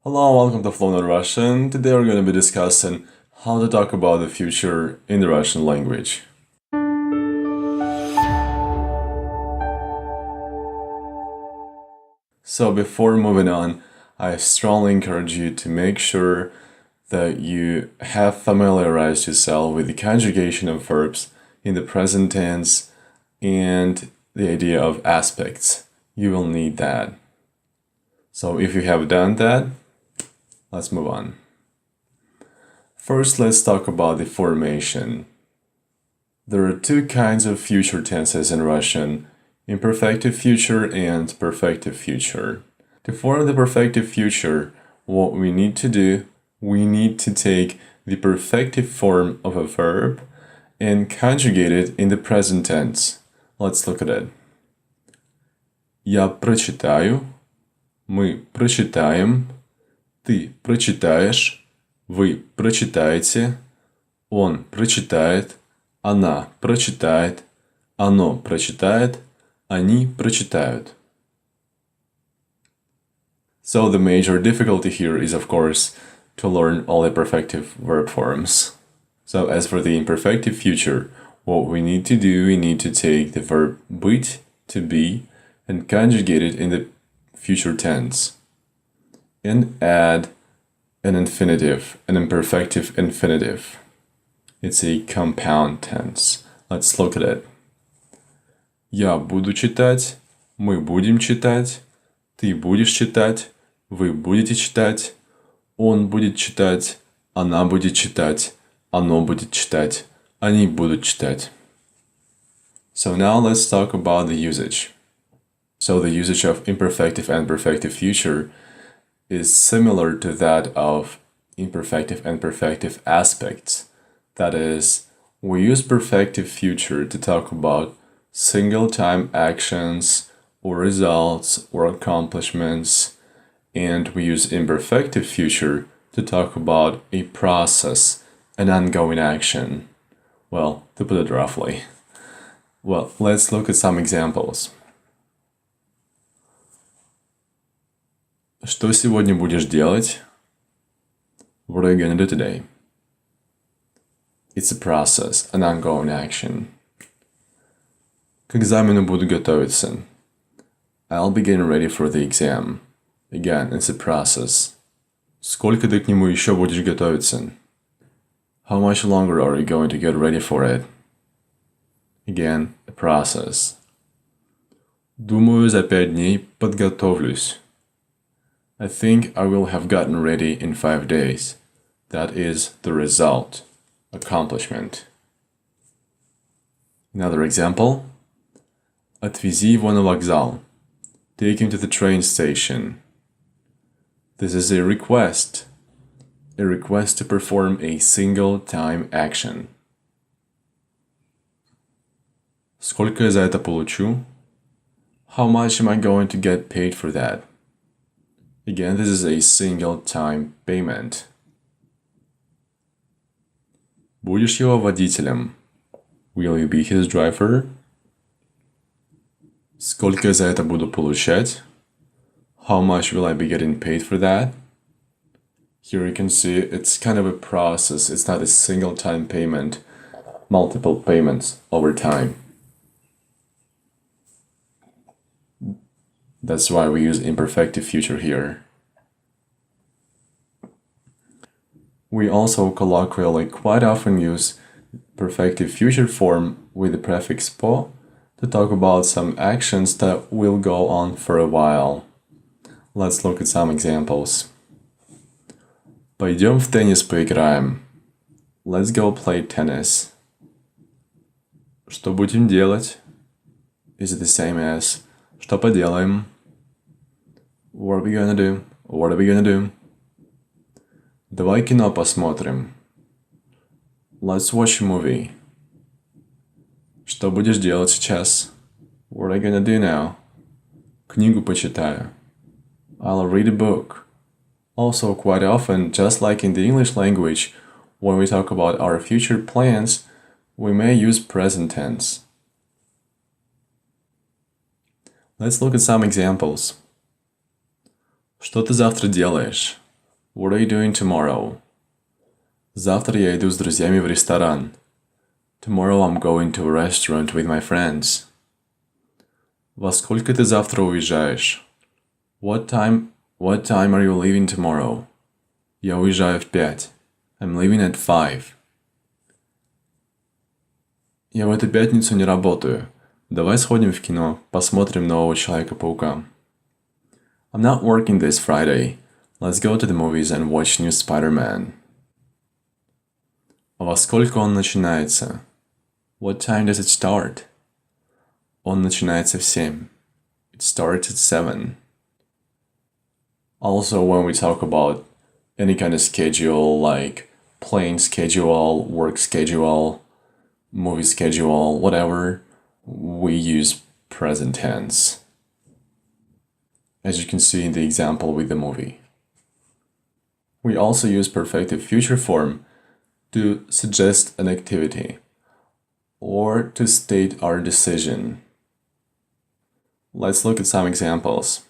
Hello, welcome to Flown in Russian. Today we're going to be discussing how to talk about the future in the Russian language. So before moving on, I strongly encourage you to make sure that you have familiarized yourself with the conjugation of verbs in the present tense and the idea of aspects. You will need that. So if you have done that, let's move on. First, let's talk about the formation. There are two kinds of future tenses in Russian: imperfective future and perfective future. To form the perfective future, what we need to do, we need to take the perfective form of a verb and conjugate it in the present tense. Let's look at it. Я прочитаю, мы прочитаем, ты прочитаешь, вы прочитаете, он прочитает, она прочитает, оно прочитает, они прочитают. So the major difficulty here is, of course, to learn all the perfective verb forms. So as for the imperfective future, what we need to do, we need to take the verb быть, to be, and conjugate it in the future tense. And add an infinitive, an imperfective infinitive. It's a compound tense. Let's look at it. Я буду читать, мы будем читать, ты будешь читать, вы будете читать, он будет читать, она будет читать, оно будет читать, они будут читать. So now let's talk about the usage. So the usage of imperfective and perfective future is similar to that of imperfective and perfective aspects. That is, we use perfective future to talk about single-time actions or results or accomplishments, and we use imperfective future to talk about a process, an ongoing action. Well, to put it roughly. Well, let's look at some examples. Что сегодня будешь делать? What are you gonna do today? It's a process, an ongoing action. К экзамену буду готовиться. I'll be getting ready for the exam. Again, it's a process. Сколько ты к нему еще будешь готовиться? How much longer are you going to get ready for it? Again, a process. Думаю, за 5 дней подготовлюсь. I think I will have gotten ready in 5 days. That is the result, accomplishment. Another example. Отвези его на вокзал. Take him to the train station. This is a request to perform a single-time action. Сколько я за это получу? How much am I going to get paid for that? Again, this is a single-time payment. Будешь его водителем? Will you be his driver? Сколько я за это буду получать? How much will I be getting paid for that? Here you can see it's kind of a process. It's not a single-time payment, multiple payments over time. That's why we use imperfective future here. We also colloquially quite often use perfective future form with the prefix po to talk about some actions that will go on for a while. Let's look at some examples. Пойдем в теннис поиграем. Let's go play tennis. Что будем делать? Is it the same as что поделаем? What are we gonna do? What are we gonna do? Давай кино посмотрим. Let's watch a movie. Что будешь делать сейчас? What are you gonna do now? Книгу почитаю. I'll read a book. Also, quite often, just like in the English language, when we talk about our future plans, we may use present tense. Let's look at some examples. Что ты завтра делаешь? What are you doing tomorrow? Завтра я иду с друзьями в ресторан. Tomorrow I'm going to a restaurant with my friends. Во сколько ты завтра уезжаешь? What time are you leaving tomorrow? Я уезжаю в 5. I'm leaving at 5. Я в эту пятницу не работаю. Давай сходим в кино, посмотрим нового Человека-паука. I'm not working this Friday. Let's go to the movies and watch new Spider-Man. А во сколько он начинается? What time does it start? Он начинается в 7. It starts at 7. Also, when we talk about any kind of schedule like plane schedule, work schedule, movie schedule, whatever, we use present tense. As you can see in the example with the movie. We also use perfective future form to suggest an activity or to state our decision. Let's look at some examples.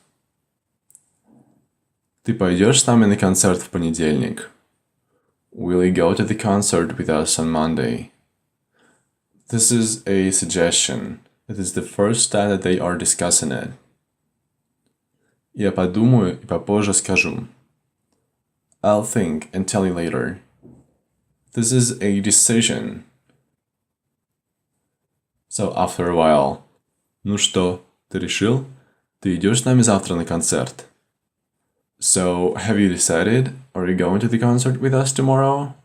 Ты пойдешь с нами на концерт в понедельник? Will you go to the concert with us on Monday? This is a suggestion. It is the first time that they are discussing it. Я подумаю и попозже скажу. I'll think and tell you later. This is a decision. So after a while. Ну что, ты решил? Ты идешь с нами завтра на концерт? So, have you decided? Are you going to the concert with us tomorrow?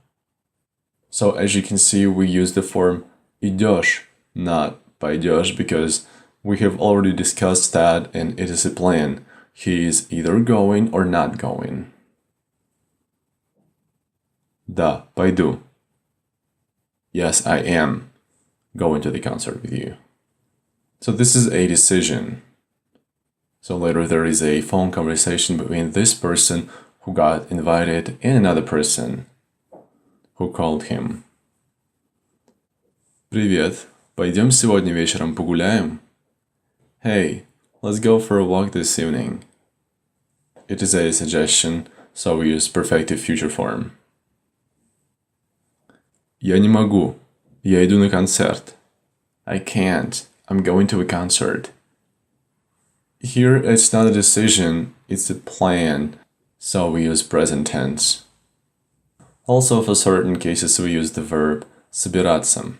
So, as you can see, we use the form идешь, not пойдешь, because we have already discussed that and it is a plan. He is either going or not going. Да, пойду. Yes, I am going to the concert with you. So this is a decision. So later there is a phone conversation between this person who got invited and another person who called him. Привет, пойдем сегодня вечером погуляем? Hey, let's go for a walk this evening. It is a suggestion, so we use perfective future form. Я не могу. Я иду на концерт. I can't. I'm going to a concert. Here it's not a decision, it's a plan, so we use present tense. Also for certain cases we use the verb собираться,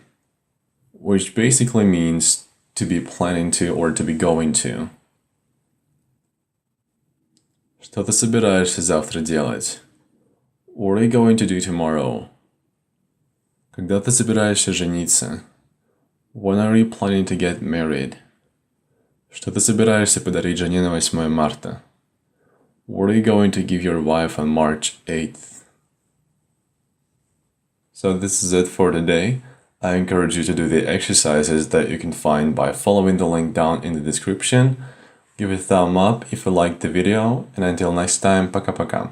which basically means to be planning to or to be going to. Что ты собираешься завтра делать? What are you going to do tomorrow? Когда ты собираешься жениться? When are you planning to get married? Что ты собираешься подарить жене на 8 марта? What are you going to give your wife on March 8th? So this is it for today. I encourage you to do the exercises that you can find by following the link down in the description. Give it a thumb up if you liked the video, and until next time, пока-пока.